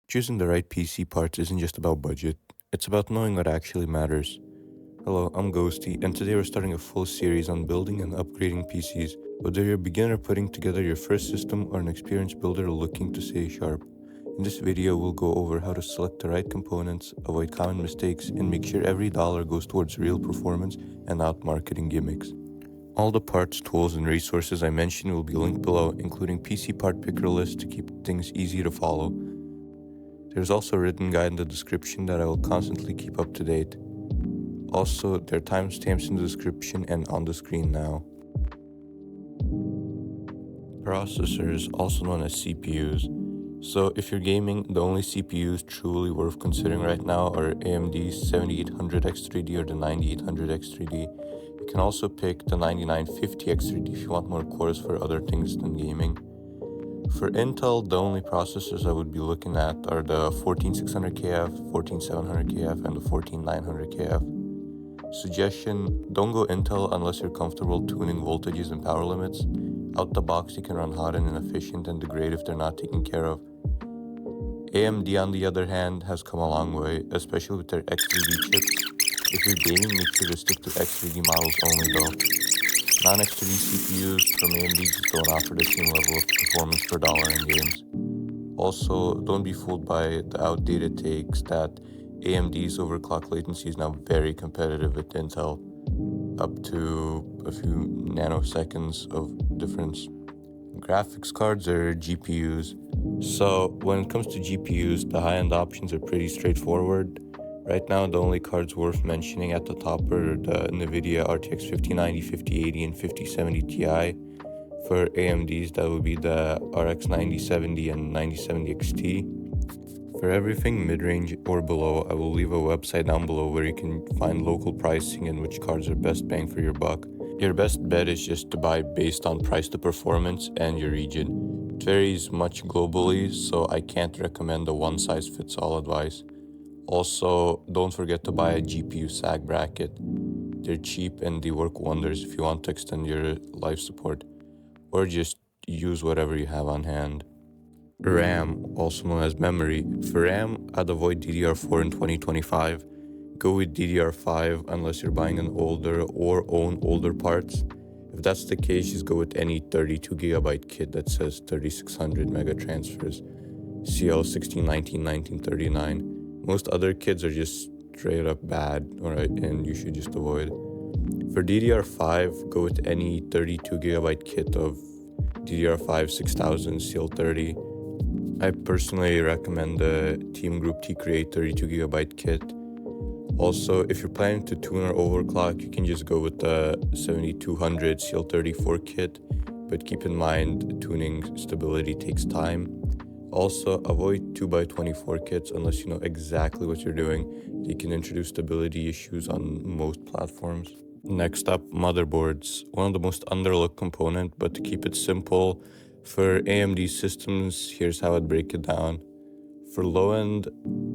Choosing the right PC parts isn't just about budget, it's about knowing what actually matters. Hello, I'm Ghosty, and today we're starting a full series on building and upgrading PCs. Whether you're a beginner putting together your first system or an experienced builder looking to stay sharp. In this video, we'll go over how to select the right components, avoid common mistakes, and make sure every dollar goes towards real performance and not marketing gimmicks. All the parts, tools, and resources I mentioned will be linked below, including PC part picker list to keep things easy to follow. There's also a written guide in the description that I will constantly keep up to date. Also, there are timestamps in the description and on the screen now. Processors, also known as CPUs. So if you're gaming, the only CPUs truly worth considering right now are AMD's 7800X3D or the 9800X3D. You can also pick the 9950X3D if you want more cores for other things than gaming. For Intel, the only processors I would be looking at are the 14600KF, 14700KF, and the 14900KF. Suggestion: don't go Intel unless you're comfortable tuning voltages and power limits. Out the box, you can run hot and inefficient and degrade if they're not taken care of. AMD, on the other hand, has come a long way, especially with their X3D chips. If you're gaming, make sure to stick to X3D models only though. Non-X3D CPUs from AMD just don't offer the same level of performance per dollar in games. Also, don't be fooled by the outdated takes that AMD's overclock latency is now very competitive with Intel, up to a few nanoseconds of difference. Graphics cards are GPUs. So when it comes to GPUs, the high-end options are pretty straightforward. Right now, the only cards worth mentioning at the top are the NVIDIA RTX 5090, 5080, and 5070 Ti. For AMDs, that would be the RX 9070 and 9070 XT. For everything mid-range or below, I will leave a website down below where you can find local pricing and which cards are best bang for your buck. Your best bet is just to buy based on price to performance and your region. It varies much globally, so I can't recommend a one-size-fits-all advice. Also, don't forget to buy a GPU sag bracket. They're cheap and they work wonders if you want to extend your life support, or just use whatever you have on hand. RAM, also known as memory. For RAM, I'd avoid DDR4 in 2025. Go with DDR5 unless you're buying an older or own older parts. If that's the case, just go with any 32GB kit that says 3600 mega transfers, CL1619, 1939. Most other kits are just straight up bad, alright, and you should just avoid. For DDR5, go with any 32GB kit of DDR5 6000 CL30. I personally recommend the Team Group T-Create 32GB kit. Also, if you're planning to tune or overclock, you can just go with the 7200 CL34 kit, but keep in mind tuning stability takes time. Also, avoid 2x24 kits unless you know exactly what you're doing. They can introduce stability issues on most platforms. Next up, motherboards. One of the most underlooked component, but to keep it simple, for AMD systems, here's how I'd break it down. For low end,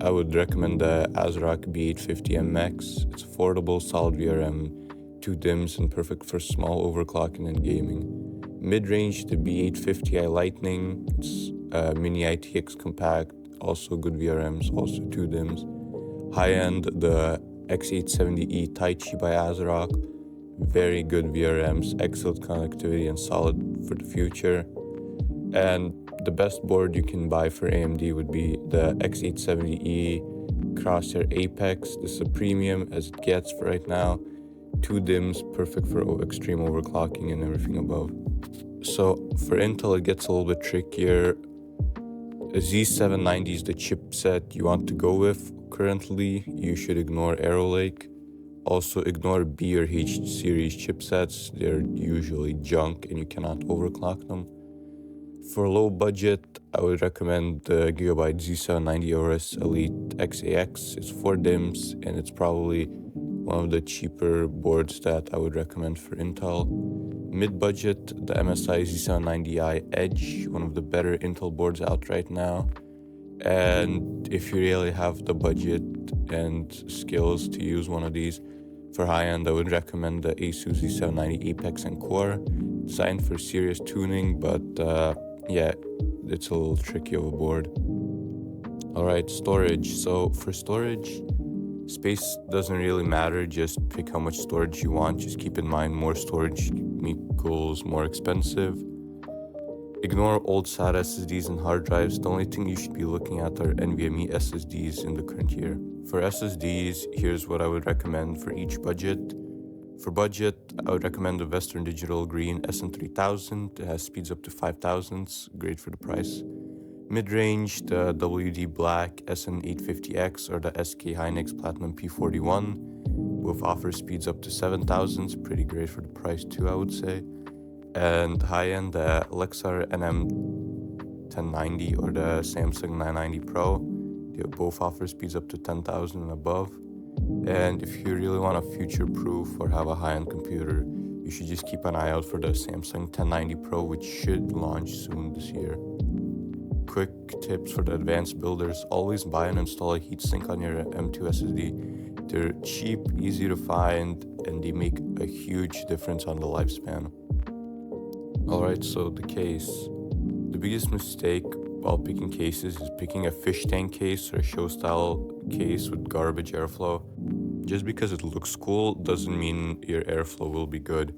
I would recommend the ASRock B850MX. It's affordable, solid VRM, 2 DIMMs, and perfect for small overclocking and gaming. Mid-range, the B850i Lightning. It's mini ITX compact, also good VRMs, also 2 DIMMs. High-end, the X870E Taichi by ASRock. Very good VRMs, excellent connectivity, and solid for the future. And the best board you can buy for AMD would be the X870E Crosshair Apex. This is a premium as it gets for right now. 2 DIMMs, perfect for extreme overclocking and everything above. So for Intel, it gets a little bit trickier. A Z790 is the chipset you want to go with. Currently, you should ignore Arrow Lake. Also, ignore B or H series chipsets. They're usually junk and you cannot overclock them. For low budget, I would recommend the Gigabyte Z790 OS Elite XAX. It's 4 DIMMs and it's probably one of the cheaper boards that I would recommend for Intel. Mid-budget, the MSI Z790i Edge, one of the better Intel boards out right now. And if you really have the budget and skills to use one of these, for high-end, I would recommend the Asus Z790 Apex and Core. Designed for serious tuning, but yeah, it's a little tricky of a board. Alright, storage. So for storage, space doesn't really matter, just pick how much storage you want. Just keep in mind more storage equals more expensive. Ignore old SATA SSDs and hard drives. The only thing you should be looking at are NVMe SSDs in the current year. For SSDs, here's what I would recommend for each budget. For budget, I would recommend the Western Digital Green SN3000. It has speeds up to 5000s, great for the price. Mid-range, the WD Black SN850X or the SK Hynix Platinum P41. Both offer speeds up to 7000s, pretty great for the price too, I would say. And high-end, the Lexar NM1090 or the Samsung 990 Pro. They both offer speeds up to 10,000 and above. And if you really want to future-proof or have a high-end computer, you should just keep an eye out for the Samsung 1090 Pro, which should launch soon this year. Quick tips for the advanced builders: always buy and install a heatsink on your M2 SSD. They're cheap, easy to find, and they make a huge difference on the lifespan. Alright, so the case. The biggest mistake while picking cases is picking a fish tank case or a show style case with garbage airflow. Just because it looks cool doesn't mean your airflow will be good.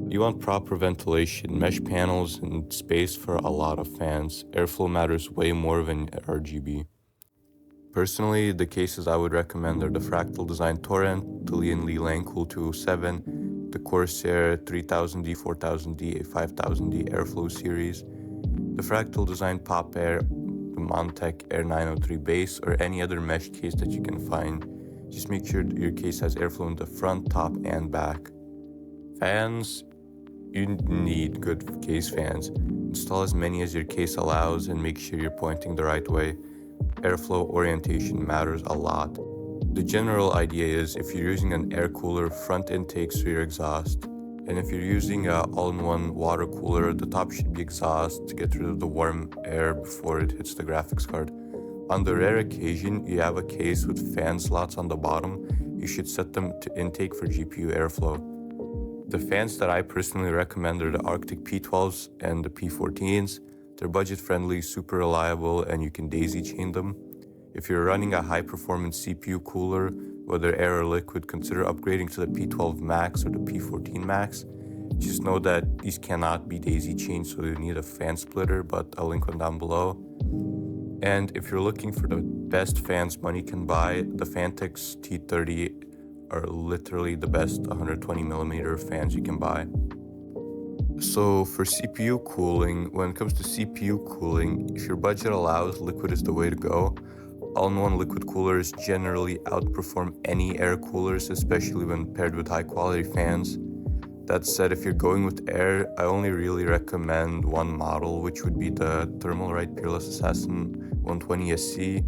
You want proper ventilation, mesh panels, and space for a lot of fans. Airflow matters way more than RGB. Personally, the cases I would recommend are the Fractal Design Torrent, the Lian Li Langcool 207, the Corsair 3000D, 4000D, 5000D Airflow series, the Fractal Design Pop Air, the Montec Air 903 base, or any other mesh case that you can find. Just make sure your case has airflow in the front, top, and back. Fans, you need good case fans. Install as many as your case allows and make sure you're pointing the right way. Airflow orientation matters a lot. The general idea is if you're using an air cooler, front intakes for your exhaust. And if you're using an all-in-one water cooler, the top should be exhaust to get rid of the warm air before it hits the graphics card. On the rare occasion you have a case with fan slots on the bottom, you should set them to intake for GPU airflow. The fans that I personally recommend are the Arctic P12s and the P14s. They're budget-friendly, super reliable, and you can daisy chain them. If you're running a high-performance CPU cooler, whether air or liquid, consider upgrading to the P12 Max or the P14 Max. Just know that these cannot be daisy chained, so you need a fan splitter, but I'll link one down below. And if you're looking for the best fans money can buy, the Phanteks T30 are literally the best 120mm fans you can buy. So for CPU cooling, when it comes to CPU cooling, if your budget allows, liquid is the way to go. All-in-one liquid coolers generally outperform any air coolers, especially when paired with high-quality fans. That said, if you're going with air, I only really recommend one model, which would be the Thermalright Peerless Assassin 120 SC.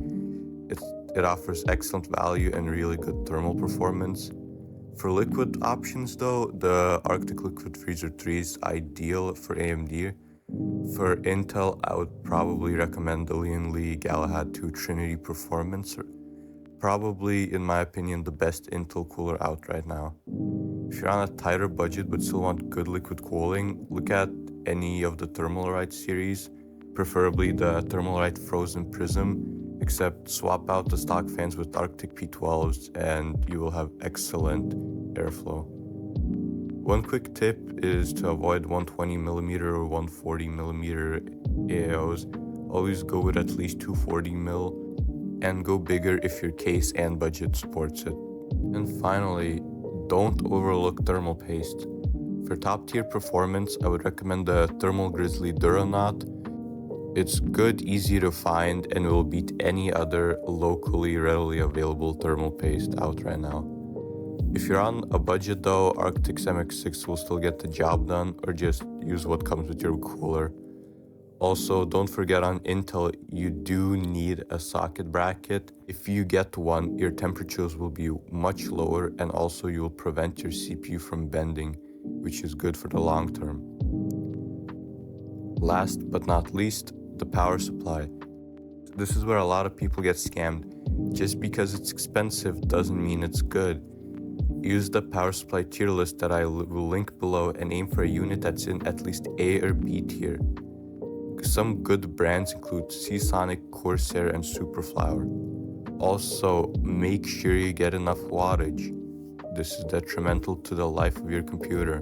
It offers excellent value and really good thermal performance. For liquid options though, the Arctic Liquid Freezer 3 is ideal for AMD. For Intel, I would probably recommend the Lian Li Galahad 2 Trinity Performance. Probably, in my opinion, the best Intel cooler out right now. If you're on a tighter budget but still want good liquid cooling, look at any of the Thermalright series, preferably the Thermalright Frozen Prism, except swap out the stock fans with Arctic P12s and you will have excellent airflow. One quick tip is to avoid 120mm or 140mm AIOs. Always go with at least 240mm and go bigger if your case and budget supports it. And finally, don't overlook thermal paste. For top tier performance, I would recommend the Thermal Grizzly Duranaut. It's good, easy to find, and will beat any other locally readily available thermal paste out right now. If you're on a budget though, Arctic's MX6 will still get the job done, or just use what comes with your cooler. Also, don't forget on Intel, you do need a socket bracket. If you get one, your temperatures will be much lower, and also you will prevent your CPU from bending, which is good for the long term. Last but not least, the power supply. This is where a lot of people get scammed. Just because it's expensive doesn't mean it's good. Use the power supply tier list that I will link below and aim for a unit that's in at least A or B tier. Some good brands include Seasonic, Corsair, and Superflower. Also, make sure you get enough wattage. This is detrimental to the life of your computer.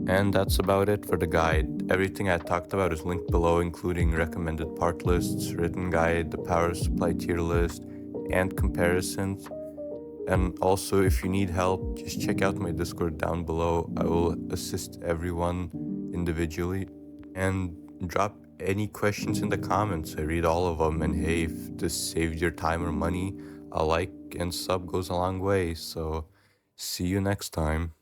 And that's about it for the guide. Everything I talked about is linked below, including recommended part lists, written guide, the power supply tier list, and comparisons. And also, if you need help, just check out my Discord down below. I will assist everyone individually. And drop any questions in the comments. I read all of them. And hey, if this saved your time or money, a like and sub goes a long way. So, see you next time.